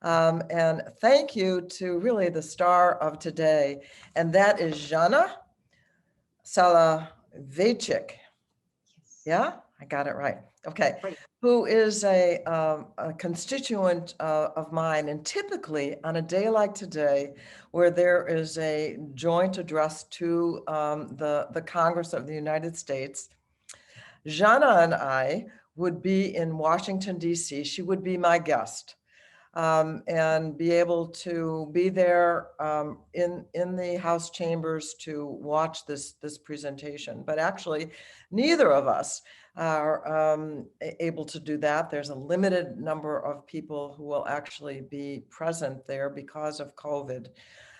And thank you to really the star of today, and that is Jana Salavechik. Yeah, I got it right. Okay. Right. Who is a constituent of mine. And typically on a day like today, where there is a joint address to the Congress of the United States, Jana and I would be in Washington, D.C. She would be my guest. And be able to be there in the House chambers to watch this presentation. But actually, neither of us are able to do that. There's a limited number of people who will actually be present there because of COVID.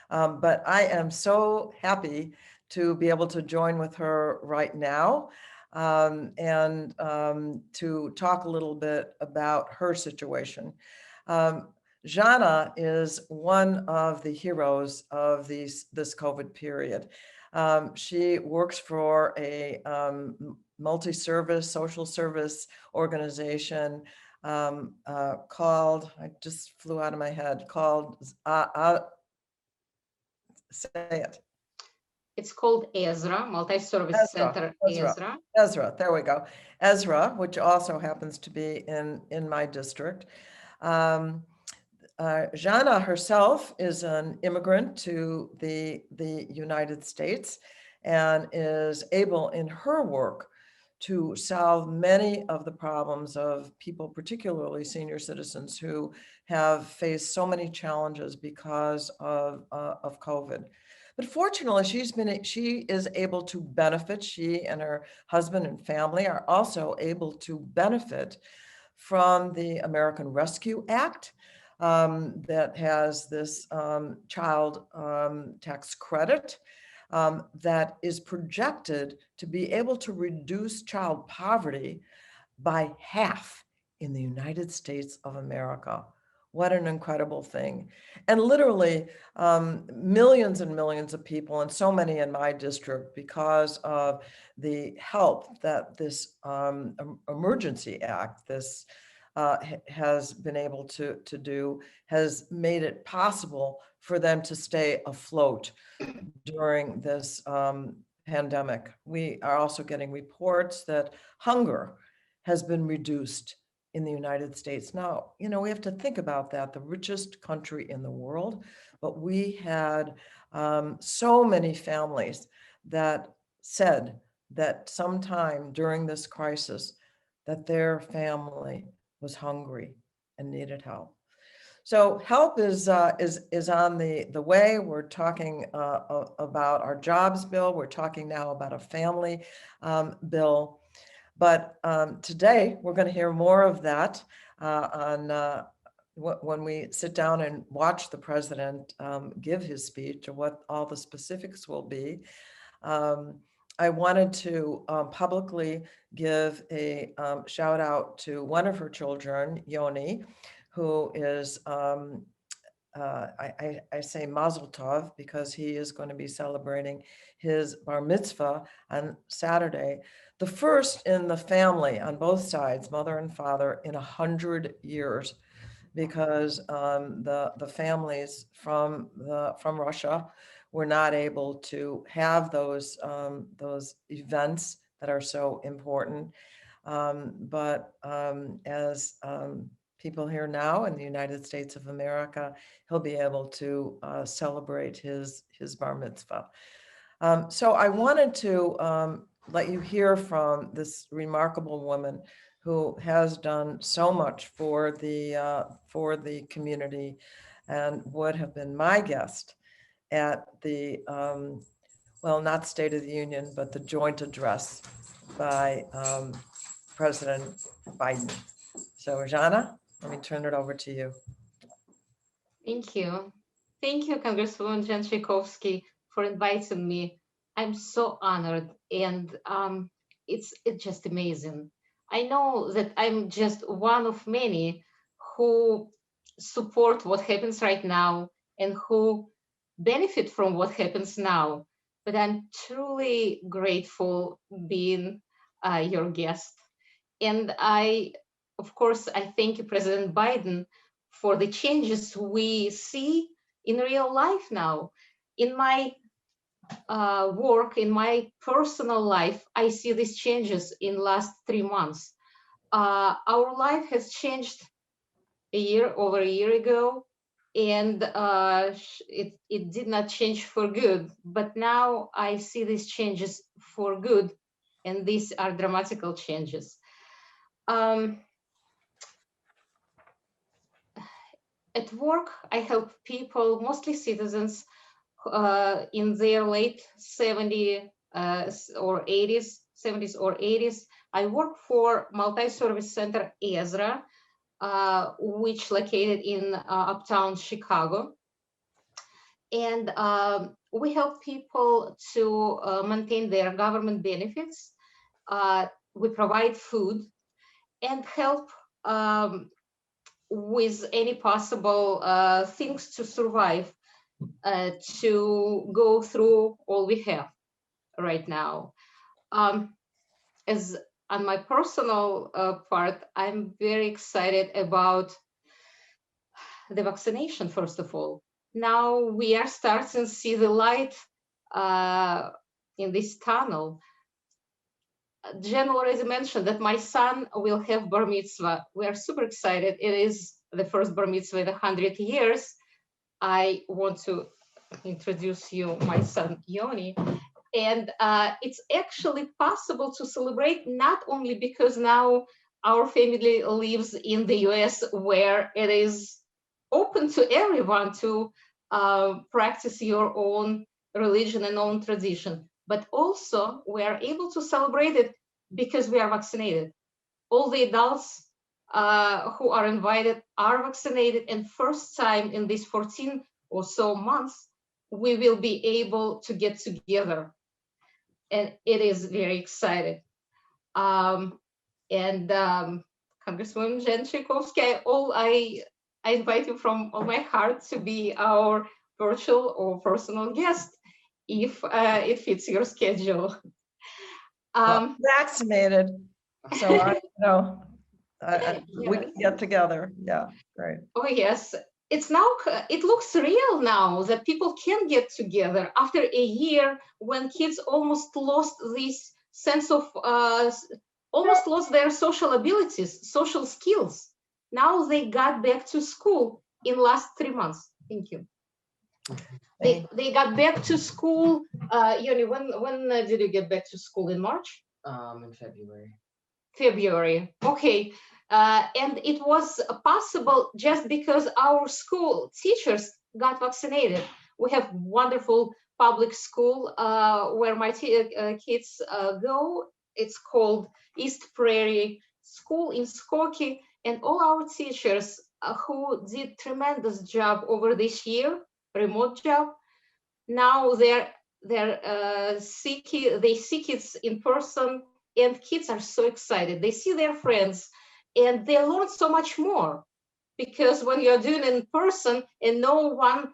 But I am so happy to be able to join with her right now and to talk a little bit about her situation. Jana is one of the heroes of this COVID period. She works for a multi-service social service organization called, I just flew out of my head, called, say it. It's called Ezra, Multi-Service Ezra, Center Ezra, Ezra. Ezra, there we go. Ezra, which also happens to be in my district. Um, Jana herself is an immigrant to the United States and is able in her work to solve many of the problems of people, particularly senior citizens who have faced so many challenges because of COVID. But fortunately, she is able to benefit, she and her husband and family are also able to benefit from the American Rescue Act that has this child tax credit that is projected to be able to reduce child poverty by half in the United States of America. What an incredible thing. And literally millions and millions of people, and so many in my district, because of the help that this Emergency Act, this has been able to do, has made it possible for them to stay afloat during this pandemic. We are also getting reports that hunger has been reduced in the United States. Now, we have to think about that, the richest country in the world, but we had so many families that said that sometime during this crisis that their family was hungry and needed help. So help is on the way. We're talking about our jobs bill. We're talking now about a family bill. But today we're going to hear more of that on when we sit down and watch the president give his speech, or what all the specifics will be. I wanted to publicly give a shout out to one of her children, Yoni, who is, I say Mazel Tov because he is going to be celebrating his bar mitzvah on Saturday, the first in the family on both sides, mother and father, in 100 years, because the families from Russia were not able to have those events that are so important. But as people here now in the United States of America, he'll be able to celebrate his bar mitzvah. So I wanted to let you hear from this remarkable woman who has done so much for the community and would have been my guest at the, well, not State of the Union, but the joint address by President Biden. So Jana, let me turn it over to you. Thank you. Thank you, Congresswoman Jan Tchaikovsky, for inviting me. I'm so honored, and it's just amazing. I know that I'm just one of many who support what happens right now and who benefit from what happens now. But I'm truly grateful being your guest. And of course, I thank you, President Biden, for the changes we see in real life now. In my work, in my personal life, I see these changes in last 3 months. Our life has changed over a year ago, and it did not change for good. But now I see these changes for good, and these are dramatical changes. At work, I help people, mostly citizens, in their late 70s or 80s. I work for multi-service center Ezra, which located in uptown Chicago. And we help people to maintain their government benefits. We provide food and help with any possible things to survive, to go through all we have right now. As on my personal part, I'm very excited about the vaccination, first of all. Now we are starting to see the light in this tunnel. Jen already mentioned that my son will have bar mitzvah. We are super excited. It is the first bar mitzvah in 100 years. I want to introduce you my son Yoni. And it's actually possible to celebrate, not only because now our family lives in the US, where it is open to everyone to practice your own religion and own tradition, but also we are able to celebrate it because we are vaccinated. All the adults who are invited are vaccinated, and first time in these 14 or so months, we will be able to get together. And it is very exciting. Congresswoman Jen Tchaikovsky, I invite you from all my heart to be our virtual or personal guest if it fits your schedule. Well, vaccinated, so I know we can get together. Yeah, great. Oh yes, it's now. It looks real now that people can get together after a year when kids almost lost this sense of, almost lost their social abilities, social skills. Now they got back to school in last 3 months. Thank you. They got back to school. Yoni, when did you get back to school? In March? In February. February. Okay. And it was possible just because our school teachers got vaccinated. We have wonderful public school where my kids go. It's called East Prairie School in Skokie, and all our teachers who did tremendous job over this year, remote job. Now they see kids in person, and kids are so excited. They see their friends, and they learn so much more, because when you're doing it in person and no one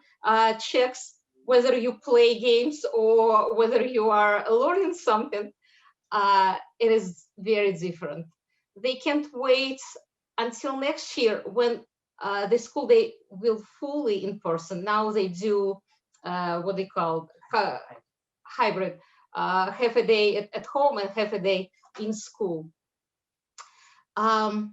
checks whether you play games or whether you are learning something, it is very different. They can't wait until next year when the school day will fully in person. Now they do what they call hybrid, half a day at home and half a day in school. And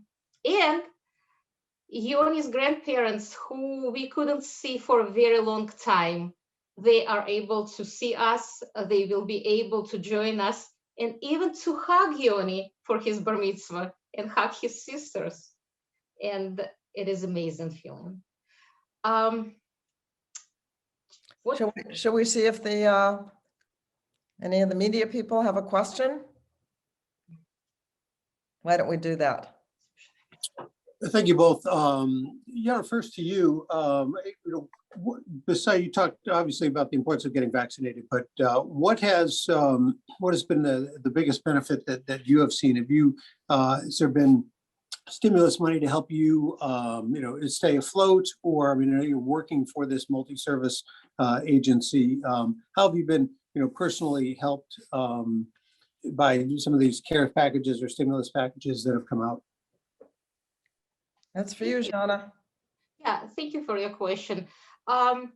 Yoni's grandparents, who we couldn't see for a very long time, they are able to see us. They will be able to join us and even to hug Yoni for his bar mitzvah and hug his sisters. And it is amazing feeling. Shall we see if the any of the media people have a question? Why don't we do that? Thank you both. Yeah, first to you. Besides, you talked obviously about the importance of getting vaccinated, but what has been the biggest benefit that you have seen? Has there been stimulus money to help you, stay afloat, or I mean, you're working for this multi-service agency? How have you been, personally helped by some of these care packages or stimulus packages that have come out? That's for you, Jana. Yeah, thank you for your question. Um,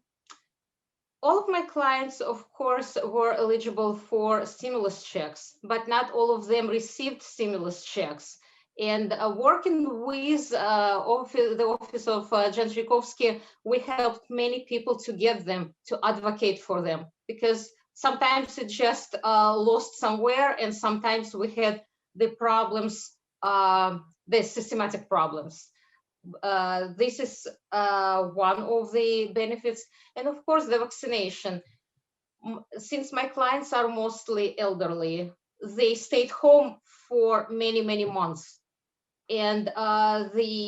all of my clients, of course, were eligible for stimulus checks, but not all of them received stimulus checks. And working with the office of Jan Zhikovsky, we helped many people to get them, to advocate for them, because sometimes it just lost somewhere, and sometimes we had the problems, the systematic problems. This is one of the benefits. And of course, the vaccination. Since my clients are mostly elderly, they stayed home for many, many months. And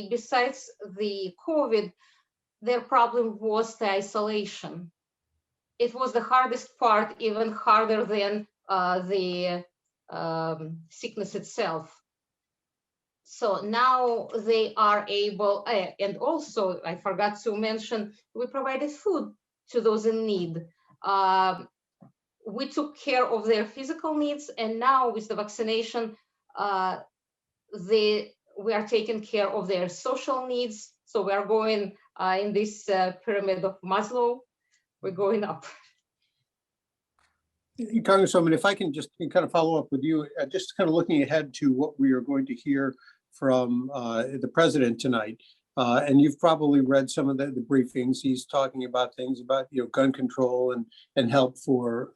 besides the COVID, their problem was the isolation. It was the hardest part, even harder than the sickness itself. So now they are able, and also I forgot to mention, we provided food to those in need. We took care of their physical needs, and now with the vaccination, uh, we are taking care of their social needs. So we are going in this pyramid of Maslow, we're going up. Congresswoman, if I can just kind of follow up with you, just kind of looking ahead to what we are going to hear from the president tonight. And you've probably read some of the briefings. He's talking about things about, gun control and help for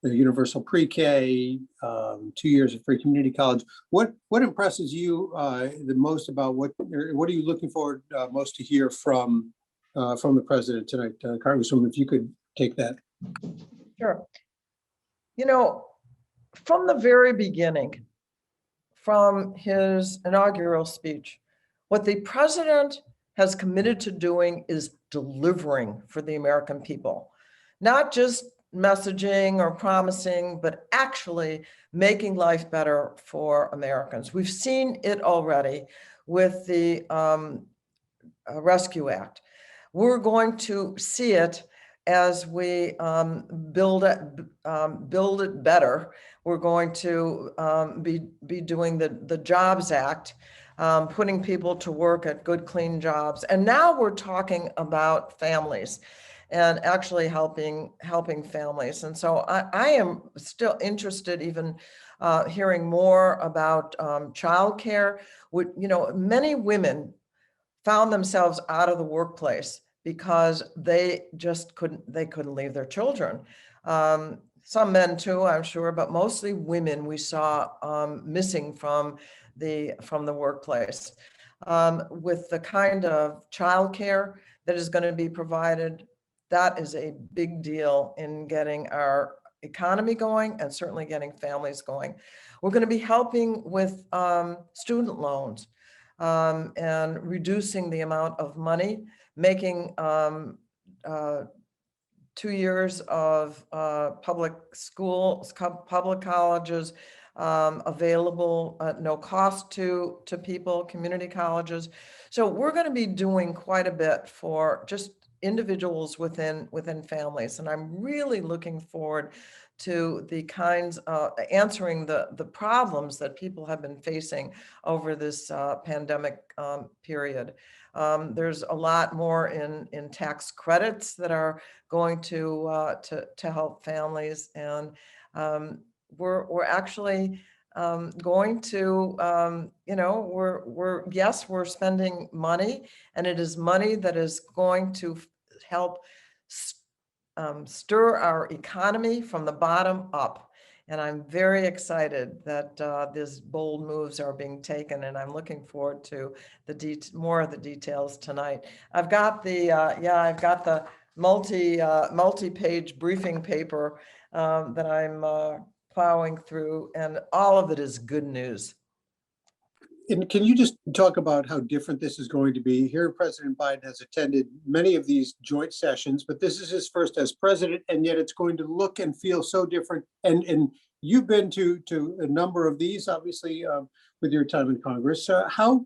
the universal pre-K, 2 years of free community college. What impresses you the most about what are you looking forward most to hear from the president tonight? Congresswoman, if you could take that. Sure. From the very beginning, from his inaugural speech, what the president has committed to doing is delivering for the American people, not just messaging or promising, but actually making life better for Americans. We've seen it already with the Rescue Act. We're going to see it as we build it better. We're going to be doing the Jobs Act, putting people to work at good, clean jobs. And now we're talking about families and actually helping families. And so I am still interested even hearing more about childcare. Many women found themselves out of the workplace because they just couldn't leave their children. Some men too, I'm sure, but mostly women we saw missing from the workplace. With the kind of childcare that is going to be provided, that is a big deal in getting our economy going and certainly getting families going. We're going to be helping with student loans and reducing the amount of money, making 2 years of public schools, public colleges available at no cost to people, community colleges. So we're going to be doing quite a bit for just individuals within families. And I'm really looking forward to the kinds of answering the problems that people have been facing over this pandemic period. There's a lot more in tax credits that are going to help families, and we're actually going to we're spending money, and it is money that is going to help stir our economy from the bottom up. And I'm very excited that these bold moves are being taken, and I'm looking forward to more of the details tonight. I've got the multi-page briefing paper that I'm plowing through, and all of it is good news. And can you just talk about how different this is going to be? Here, President Biden has attended many of these joint sessions, but this is his first as president, and yet it's going to look and feel so different. And you've been to a number of these, obviously, with your time in Congress. How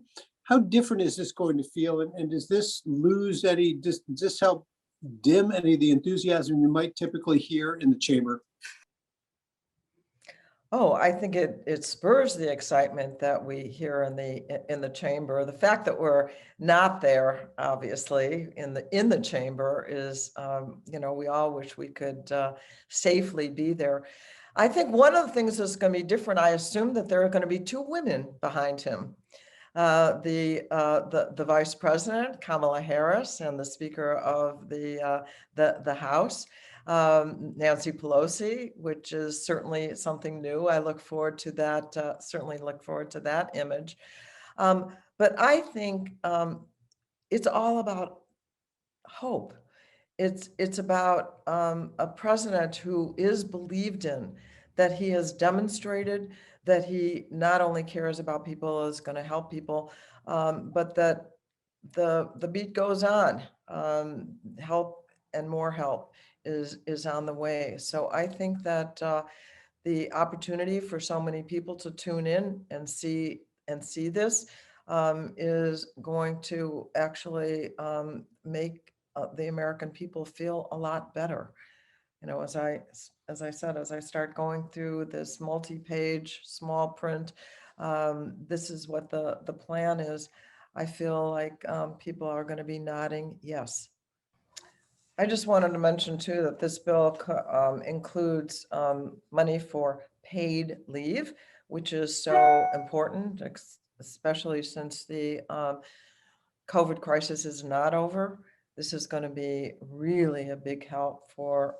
different is this going to feel? And does this does this help dim any of the enthusiasm you might typically hear in the chamber? Oh, I think it spurs the excitement that we hear in the chamber. The fact that we're not there, obviously, in the chamber is, we all wish we could safely be there. I think one of the things that's going to be different, I assume that there are going to be two women behind him. The vice president, Kamala Harris, and the speaker of the House, Nancy Pelosi, which is certainly something new. I look forward to that, certainly look forward to that image. But I think it's all about hope. It's about a president who is believed in, that he has demonstrated that he not only cares about people, is going to help people, but that the beat goes on. Help and more help is on the way. So I think that the opportunity for so many people to tune in and see this is going to actually make the American people feel a lot better. As I said, as I start going through this multi-page small print, this is what the plan is. I feel like people are going to be nodding yes. I just wanted to mention too that this bill includes money for paid leave, which is so important, especially since the COVID crisis is not over. This is going to be really a big help for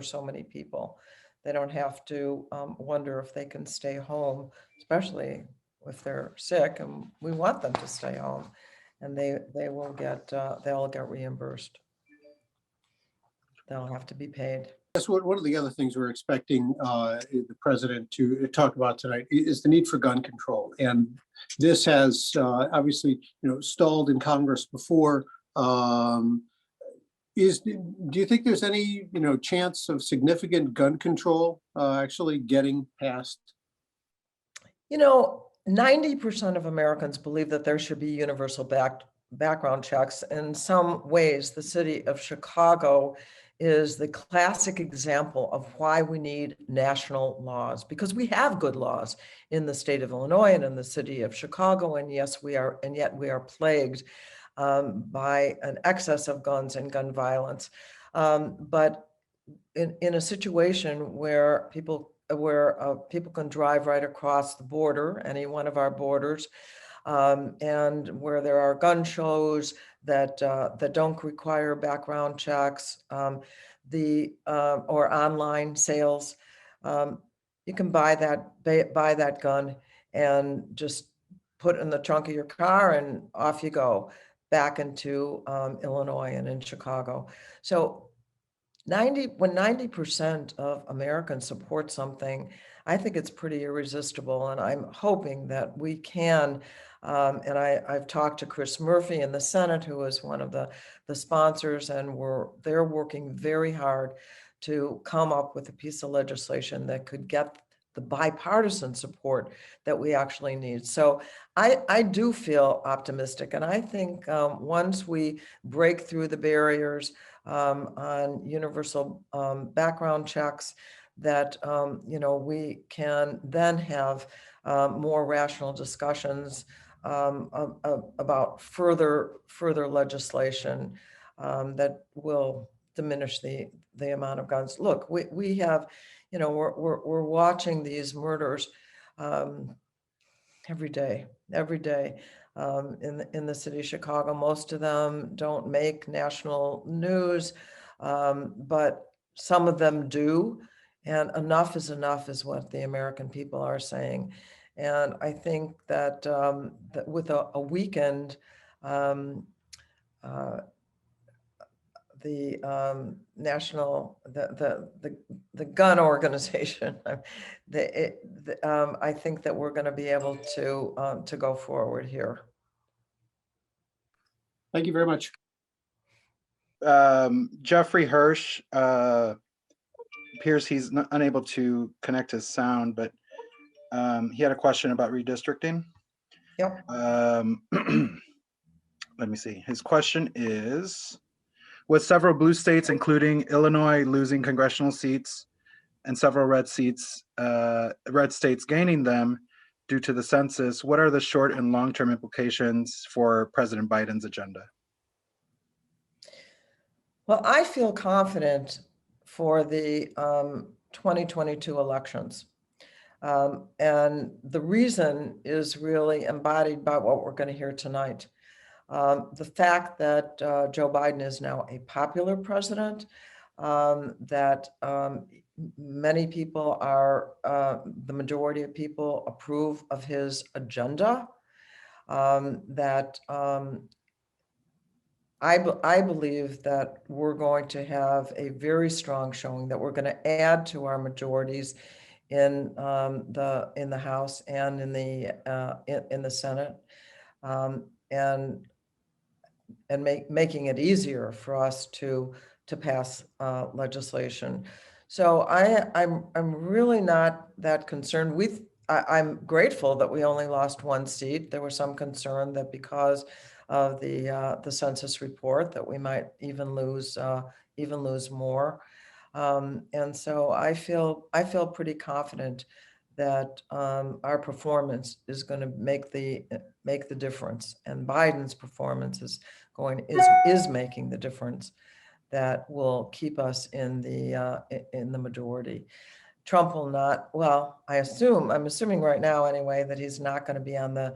so many people. They don't have to wonder if they can stay home, especially if they're sick, and we want them to stay home, and they'll get reimbursed. They'll have to be paid. Yes, one of the other things we're expecting the president to talk about tonight is the need for gun control. And this has obviously, stalled in Congress before. Do you think there's any, chance of significant gun control actually getting passed? 90% of Americans believe that there should be universal background checks. In some ways, the city of Chicago is the classic example of why we need national laws, because we have good laws in the state of Illinois and in the city of Chicago. And yet we are plagued by an excess of guns and gun violence. But in a situation where people can drive right across the border, any one of our borders, and where there are gun shows that don't require background checks, or online sales, you can buy that gun and just put it in the trunk of your car, and off you go back into Illinois and in Chicago. So when 90% of Americans support something, I think it's pretty irresistible. And I'm hoping that we can, and I've talked to Chris Murphy in the Senate, who is one of the sponsors, and they're working very hard to come up with a piece of legislation that could get the bipartisan support that we actually need. So I do feel optimistic. And I think once we break through the barriers on universal background checks, that we can then have more rational discussions about further legislation that will diminish the amount of guns. Look, we have, we're watching these murders every day in the city of Chicago. Most of them don't make national news, but some of them do. And enough is what the American people are saying. And I think that, that with a weekend, the national, the gun organization, I think that we're going to be able to go forward here. Thank you very much. Jeffrey Hirsch appears he's unable to connect his sound, but he had a question about redistricting. Yep. Let me see. His question is, with several blue states, including Illinois, losing congressional seats, and several red states gaining them due to the census, what are the short and long-term implications for President Biden's agenda? Well, I feel confident for the 2022 elections. And the reason is really embodied by what we're going to hear tonight. The fact that Joe Biden is now a popular president, that many people are, the majority of people approve of his agenda, that I believe that we're going to have a very strong showing, that we're going to add to our majorities in the House and in the Senate, and making it easier for us to pass legislation. So I'm really not that concerned. I'm grateful that we only lost one seat. There was some concern that because of the census report that we might even lose more. And so I feel pretty confident that our performance is going to make the difference, and Biden's performance is making the difference that will keep us in the majority. Trump will not. Well, I'm assuming right now anyway that he's not going to be on the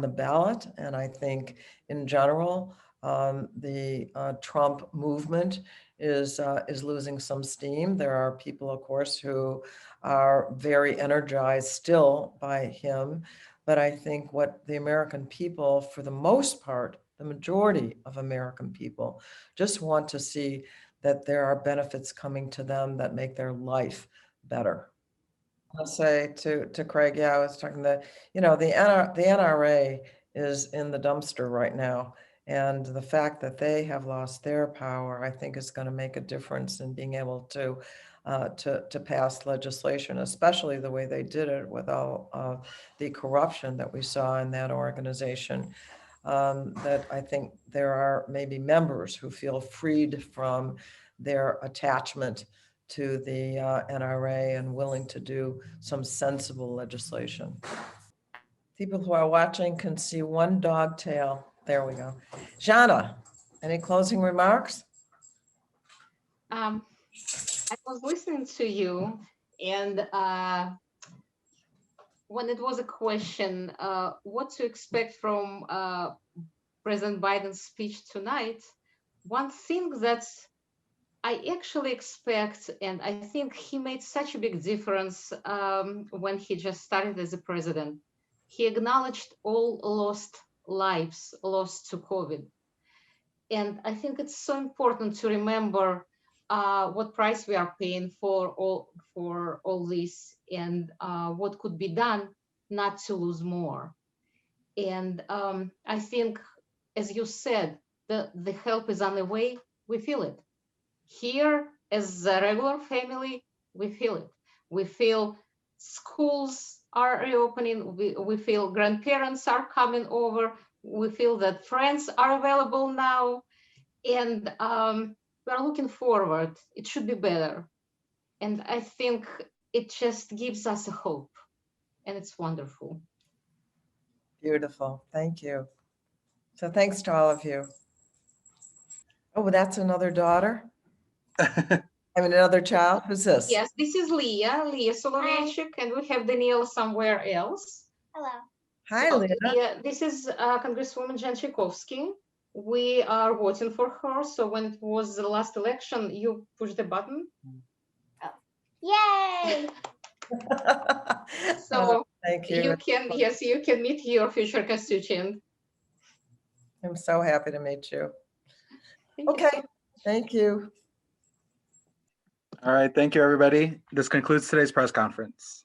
ballot, and I think in general the Trump movement is losing some steam. There are people, of course, who are very energized still by him, but I think what the American people, for the most part, the majority of American people, just want to see that there are benefits coming to them that make their life better. I'll say to Craig, yeah, I was talking the NRA is in the dumpster right now. And the fact that they have lost their power, I think, is going to make a difference in being able to pass legislation, especially the way they did it with all the corruption that we saw in that organization. That I think there are maybe members who feel freed from their attachment to the NRA and willing to do some sensible legislation. People who are watching can see one dog tail. There we go. Jana, any closing remarks? I was listening to you, and when it was a question, what to expect from President Biden's speech tonight, one thing that I actually expect, and I think he made such a big difference when he just started as a president. He acknowledged all lost lives lost to COVID. And I think it's so important to remember what price we are paying for all this, and what could be done not to lose more. And I think, as you said, the help is on the way. We feel it. Here, as a regular family, we feel it. We feel schools are reopening. We feel grandparents are coming over. We feel that friends are available now. And we're looking forward. It should be better. And I think it just gives us a hope. And it's wonderful. Beautiful. Thank you. So thanks to all of you. Oh, that's another daughter? I mean, another child? Who's this? Yes, this is Leah Soloveitchik, and we have Danielle somewhere else. Hello. Hi, So, Leah. this is Congresswoman Jen Tchaikovsky. We are voting for her. So when it was the last election, you push the button. Yay! So thank you. you can meet your future constituent. I'm so happy to meet you. Thank Okay, you. thank you. All right, thank you, everybody. This concludes today's press conference.